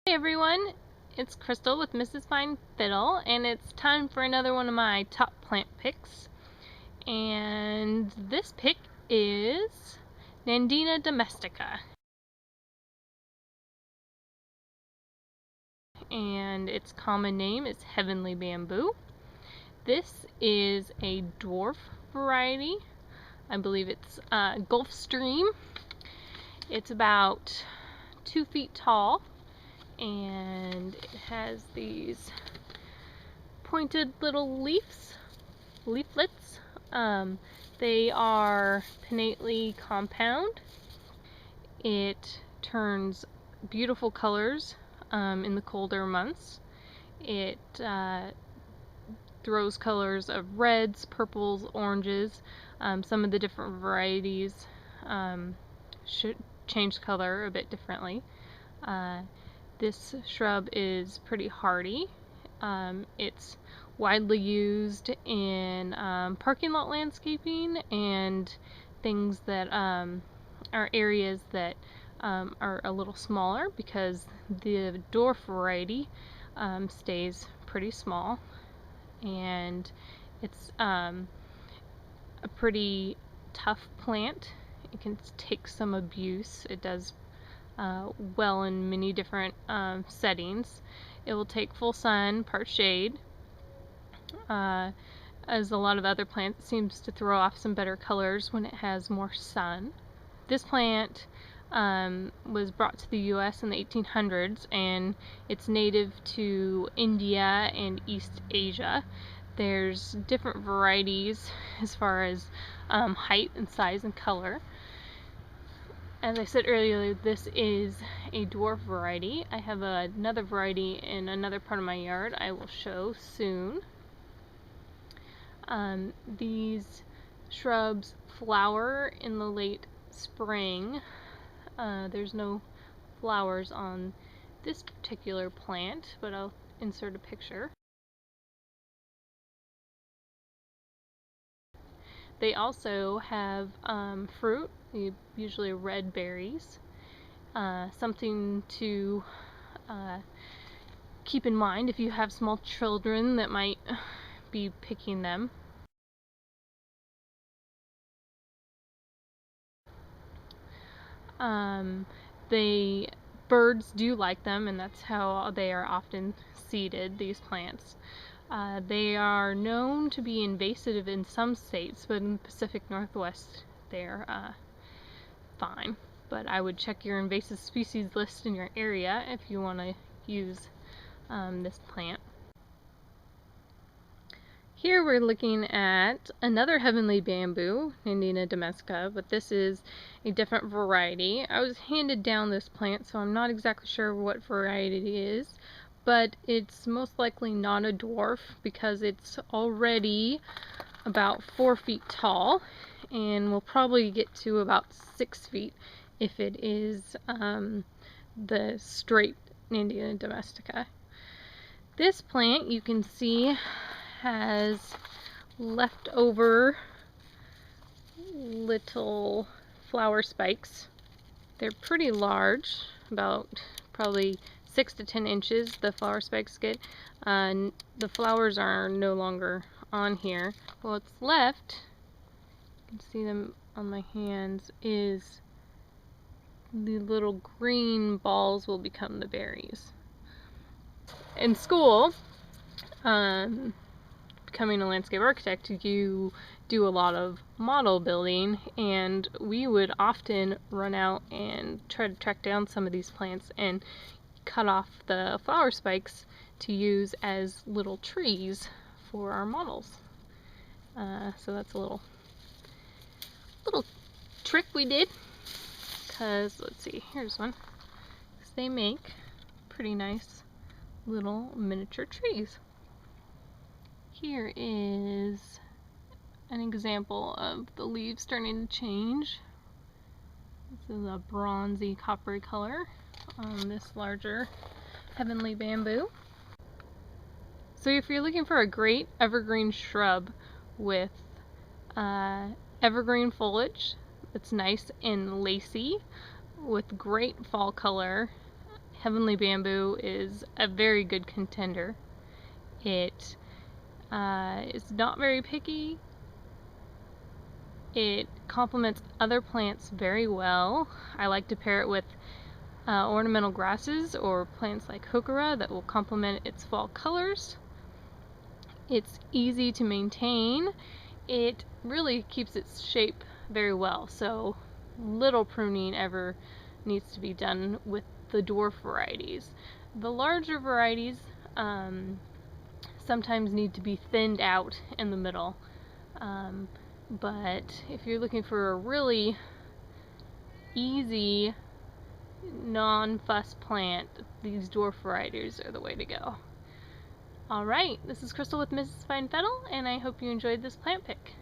Hey everyone, it's Crystal with Mrs. Fine Fettle, and it's time for another one of my top plant picks. And this pick is Nandina domestica. And its common name is heavenly bamboo. This is a dwarf variety. I believe it's Gulf Stream. It's about 2 feet tall, and it has these pointed little leaflets. They are pinnately compound. It turns beautiful colors in the colder months. It throws colors of reds, purples, oranges. Some of the different varieties should change color a bit differently. This shrub is pretty hardy. It's widely used in parking lot landscaping and things that are areas that are a little smaller, because the dwarf variety stays pretty small, and it's a pretty tough plant. It can take some abuse. It does well in many different settings. It will take full sun, part shade. As a lot of other plants, it seems to throw off some better colors when it has more sun. This plant was brought to the US in the 1800s, and it's native to India and East Asia. There's different varieties as far as height and size and color. As I said earlier, this is a dwarf variety. I have another variety in another part of my yard I will show soon. These shrubs flower in the late spring. There's no flowers on this particular plant, but I'll insert a picture. They also have fruit, usually red berries. Something to keep in mind if you have small children that might be picking them. The birds do like them, and that's how they are often seeded, these plants. They are known to be invasive in some states, but in the Pacific Northwest they're fine. But I would check your invasive species list in your area if you want to use this plant. Here we're looking at another heavenly bamboo, Nandina domestica, but this is a different variety. I was handed down this plant, so I'm not exactly sure what variety it is, but it's most likely not a dwarf because it's already about 4 feet tall, and will probably get to about 6 feet if it is the straight Nandina domestica. This plant, you can see, has leftover little flower spikes. They're pretty large, about probably 6 to 10 inches the flower spikes get. The flowers are no longer on here. What's left, you can see them on my hands, is the little green balls will become the berries. In school, becoming a landscape architect, you do a lot of model building, and we would often run out and try to track down some of these plants and cut off the flower spikes to use as little trees for our models. So that's a little trick we did, because let's see, here's one. They make pretty nice little miniature trees. Here is an example of the leaves starting to change. This is a bronzy coppery color on this larger heavenly bamboo. So if you're looking for a great evergreen shrub with evergreen foliage that's nice and lacy with great fall color, Heavenly Bamboo is a very good contender. It is not very picky. It complements other plants very well. I like to pair it with ornamental grasses or plants like heuchera that will complement its fall colors. It's easy to maintain. It really keeps its shape very well, so little pruning ever needs to be done with the dwarf varieties. The larger varieties sometimes need to be thinned out in the middle, but if you're looking for a really easy non-fuss plant, these dwarf varieties are the way to go. Alright, this is Crystal with Mrs. Fettle, and I hope you enjoyed this plant pick.